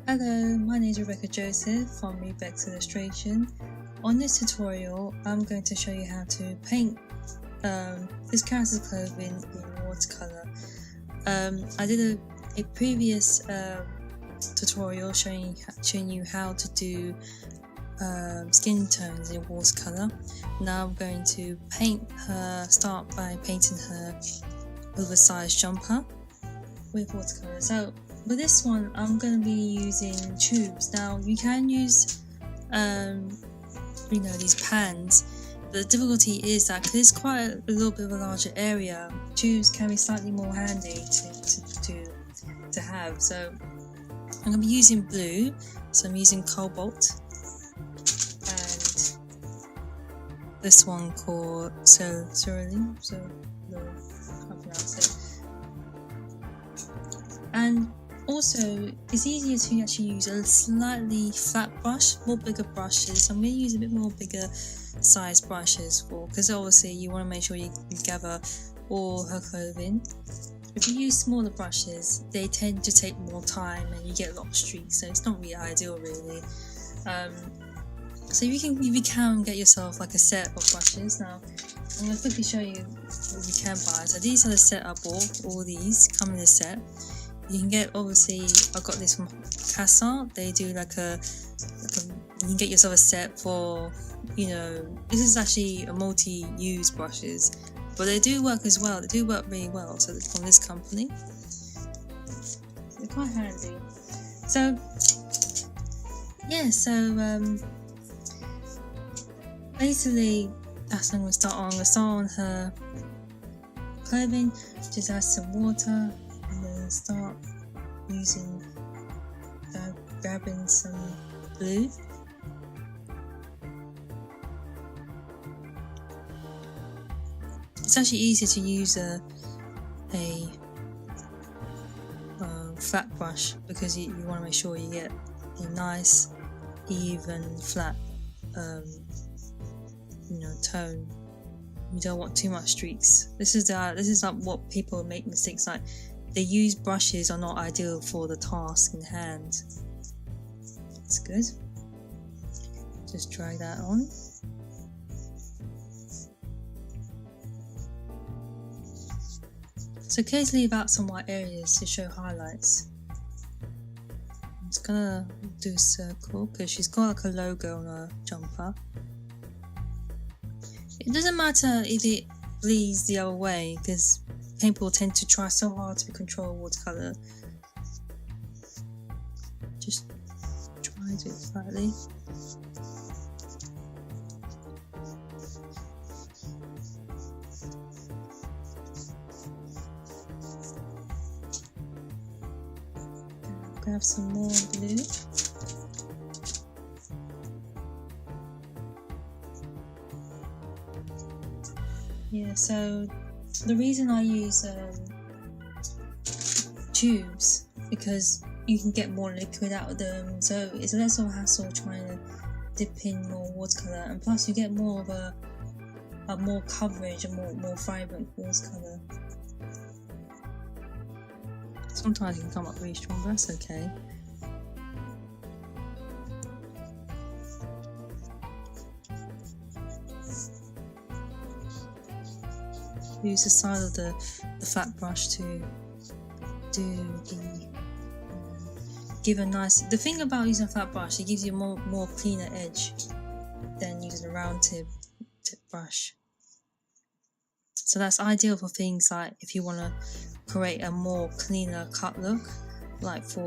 Hello, my name is Rebecca Joseph from Rebek's Illustration. On this tutorial, I'm going to show you how to paint this character's clothing in watercolour. I did a previous tutorial showing you how to do skin tones in watercolour. Now I'm going to start by painting her oversized jumper with watercolour. So with this one, I'm going to be using tubes. Now you can use these pans. The difficulty is that because it's quite a little bit of a larger area, tubes can be slightly more handy to have. So I'm going to be using blue, so I'm using Cobalt, and this one called Cerulean, so I can't pronounce it. And also, it's easier to actually use a slightly flat brush, more bigger brushes. So I'm going to use a bit more bigger size brushes because obviously you want to make sure you gather all her clothing. If you use smaller brushes, they tend to take more time and you get a lot of streaks, so it's not really ideal really. So if you can get yourself like a set of brushes. Now I'm going to quickly show you what you can buy. So these are the set I bought. All these come in a set. You can get, obviously, I got this from Casa. They do you can get yourself a set for, this is actually a multi-use brushes, but they do work as well. They do work really well. So it's from this company. They're quite handy. So, yeah, basically, that's what I'm going to start on. I'm going to start on her clothing, just add some water. And then start grabbing some blue. It's actually easier to use a flat brush because you want to make sure you get a nice, even, flat tone. You don't want too much streaks. This is like what people make mistakes like. They use brushes are not ideal for the task in hand. It's good. Just drag that on. So occasionally leave out some white areas to show highlights. I'm just gonna do a circle because she's got like a logo on her jumper. It doesn't matter if it bleeds the other way because people tend to try so hard to control watercolour. Just try to do it slightly. Grab some more blue. Yeah, so the reason I use tubes because you can get more liquid out of them, so it's less of a hassle trying to dip in more watercolour, and plus you get more of a more coverage, a more vibrant watercolour. Sometimes it can come up really strong, but that's okay. Use the side of the flat brush to give a nice. The thing about using a flat brush, it gives you a more cleaner edge than using a round tip brush. So that's ideal for things like if you want to create a more cleaner cut look. Like I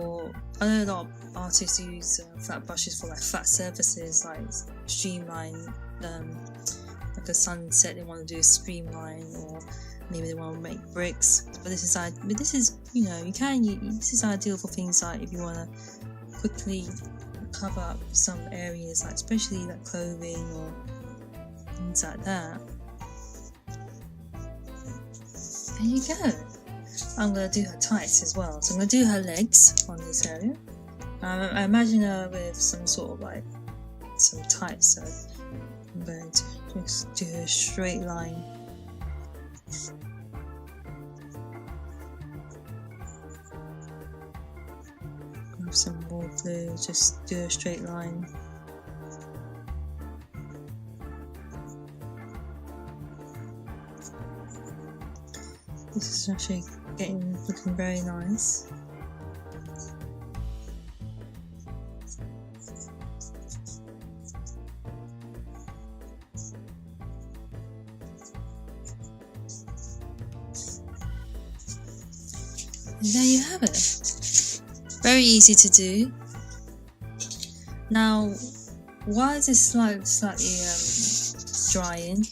know a lot of artists use flat brushes for like flat surfaces, like streamline. Like a sunset, they want to do a streamline, or maybe they want to make bricks. But this is this is ideal for things like if you want to quickly cover up some areas, like especially like clothing or things like that. There you go. I'm going to do her tights as well. So I'm going to do her legs on this area. I imagine her with some sort of like some tights. So I'm going to just do a straight line. with some more blue, just do a straight line. This is actually looking very nice. And there you have it. Very easy to do. Now, while this is slightly drying,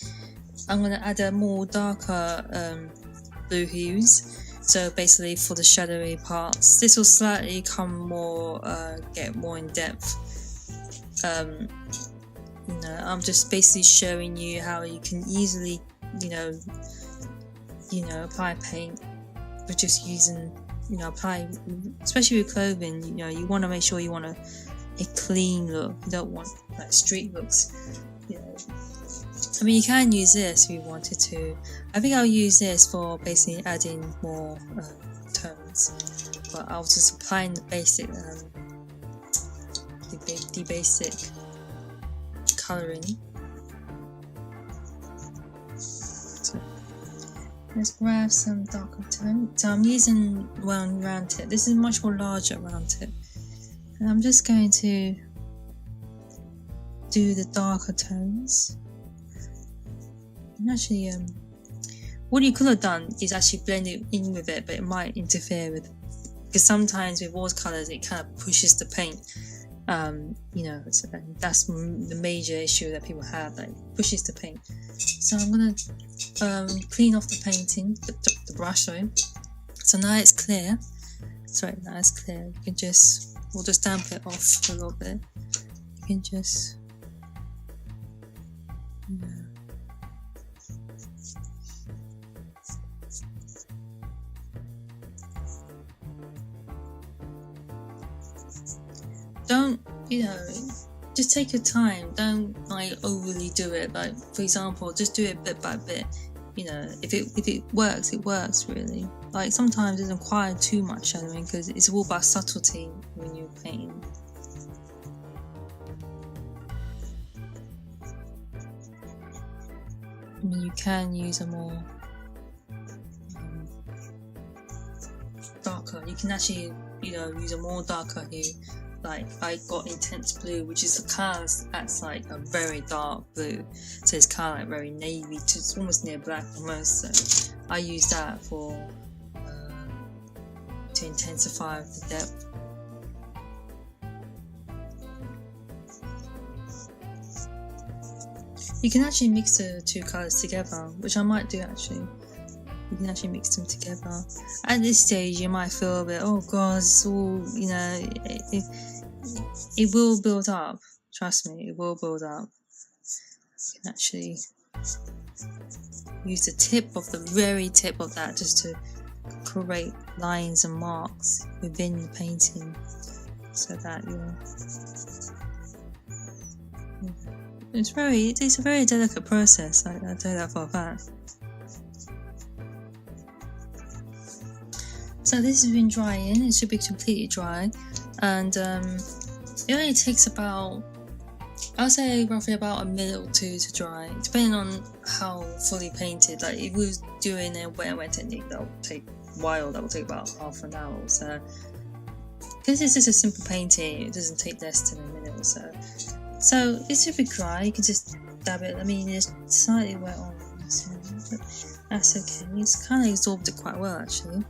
I'm going to add a more darker blue hues. So basically for the shadowy parts, this will slightly come more, get more in depth. You know, I'm just basically showing you how you can easily, you know, apply paint with just using, you know, especially with clothing. You know, you want to make sure you want a clean look. You don't want like street looks. You know, I mean, you can use this if you wanted to. I think I'll use this for basically adding more tones, but I was just applying the basic, the basic colouring. So let's grab some darker tone. So I'm using one round tip. This is much more larger round tip, and I'm just going to do the darker tones. And actually, what you could have done is actually blend it in with it, but it might interfere with, because sometimes with watercolours it kind of pushes the paint. You know, that's the major issue that people have, like pushes the paint. So I'm gonna clean off the painting, the brush, sorry. So now it's clear. Sorry, now it's clear. You can we'll just damp it off a little bit. You can just, you know. Don't, you know, just take your time. Don't like overly do it. Like, for example, just do it bit by bit. You know, if it works, it works really. Like sometimes it doesn't require too much shadowing because it's all about subtlety when you're painting. I mean, you can use a more darker. You can actually, you know, use a more darker hue. Like I got intense blue, which is a colour that's like a very dark blue, so it's kind of like very navy, it's almost near black almost. So I use that for to intensify the depth. You can actually mix the two colours together, which I might do actually. You can actually mix them together. At this stage, you might feel a bit, oh god, it's all, you know, it will build up. Trust me, it will build up. You can actually use the tip of the very tip of that just to create lines and marks within the painting, so that it's a very delicate process. I tell you that for a fact. So this has been drying. It should be completely dry, and it only takes about, I'll say roughly about a minute or two to dry, depending on how fully painted. Like if we was doing a wet and wet technique, that will take a while. That will take about half an hour or so. Because it's just a simple painting, it doesn't take less than a minute or so. So it should be dry. You can just dab it. I mean, it's slightly wet on, so that's okay. It's kind of absorbed it quite well actually.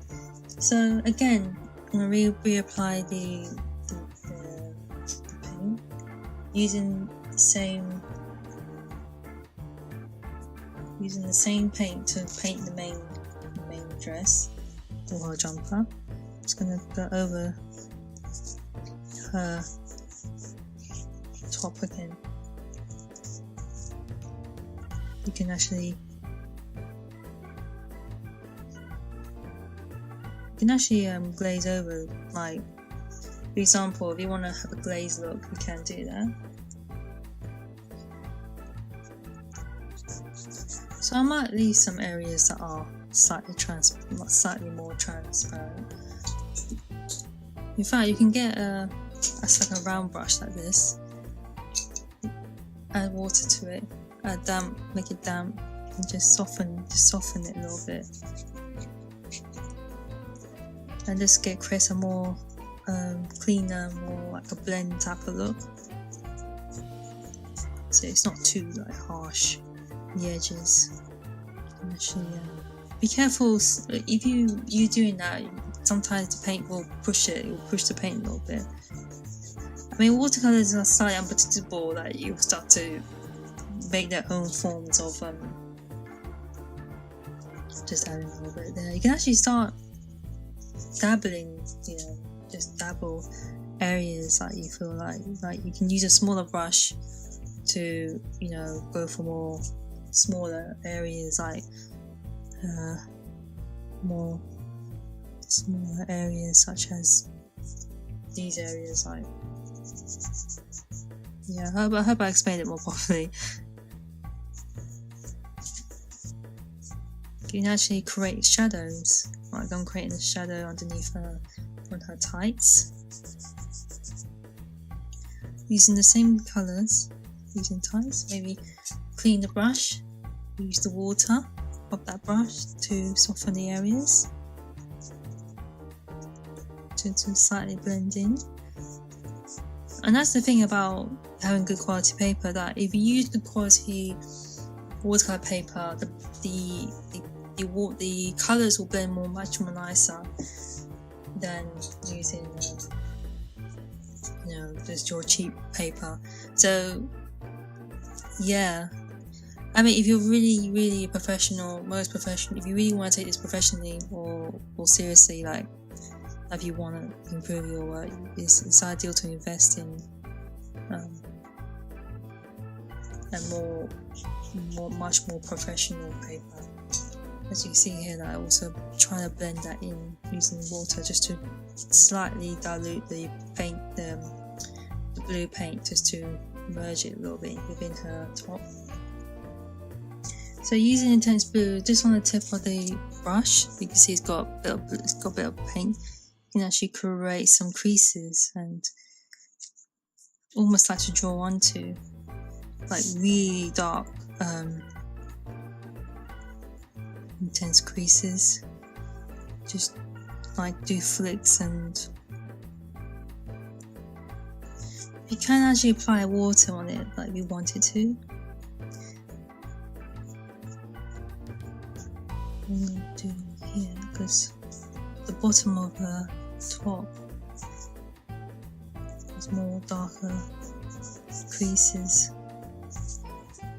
So again, I'm going to reapply the paint using the same paint to paint the main dress or her jumper. Just going to go over her top again. You can actually glaze over, like for example, if you want to have a glazed look, you can do that. So I might leave some areas that are slightly more transparent. In fact, you can get that's like a round brush like this. Add water to it. Add damp, make it damp, and just soften it a little bit. And just create a more cleaner, more like a blend type of look. So it's not too like harsh, the edges. And actually, be careful if you're doing that. Sometimes the paint will push it. It will push the paint a little bit. I mean, watercolors are slightly unpredictable. Like you start to make their own forms of just adding a little bit there. You can actually start dabbling, just dabble areas that you feel like you can use a smaller brush to go for more smaller areas, like more smaller areas such as these areas, like I hope I explained it more properly. You can actually create shadows, like I'm creating a shadow underneath her on her tights using the same colours, using tights. Maybe clean the brush, use the water of that brush to soften the areas, to slightly blend in. And that's the thing about having good quality paper, that if you use good quality watercolor paper, the colours will blend much more nicer than using just your cheap paper. So I mean, if you're really a professional, if you really want to take this professionally or seriously, like if you want to improve your work, it's ideal to invest in a much more professional paper. As you see here, that I also trying to blend that in using water just to slightly dilute the paint, the blue paint, just to merge it a little bit within her top. So using intense blue, just on the tip of the brush, you can see it's got a bit of paint. You can actually create some creases and almost like to draw onto like really dark intense creases. Just like do flicks, and you can actually apply water on it like you wanted to. I'm going to do here because the bottom of the top has more darker creases.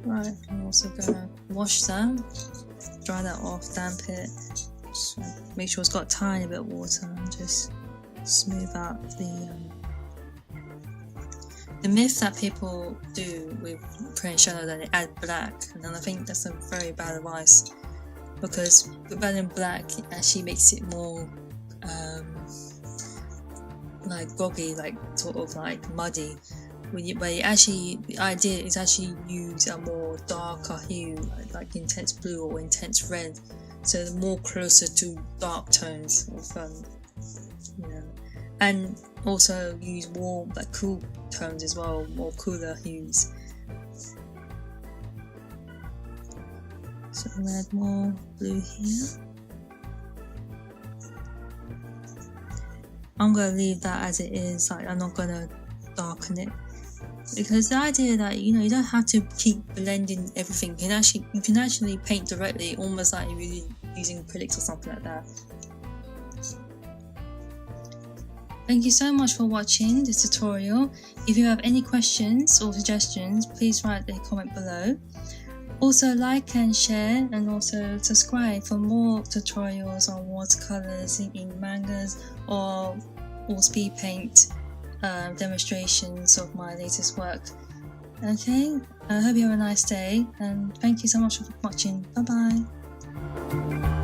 Right, I'm also going to wash that, dry that off, damp it, just make sure it's got a tiny bit of water, and just smooth out the myth that people do with creating shadow, that they add black, and then I think that's a very bad advice, because adding black actually makes it more like groggy, like sort of like muddy. The idea is actually use a more darker hue, like intense blue or intense red, so the more closer to dark tones of and also use warm, like cool tones as well, more cooler hues. So I'm gonna add more blue here. I'm gonna leave that as it is, like I'm not gonna darken it, because the idea that you don't have to keep blending everything. You can actually paint directly, almost like you're using acrylics or something like that. Thank you so much for watching this tutorial. If you have any questions or suggestions, please write a comment below. Also like and share, and also subscribe for more tutorials on watercolors in mangas or speed paint demonstrations of my latest work. Okay, I hope you have a nice day, and thank you so much for watching. Bye bye.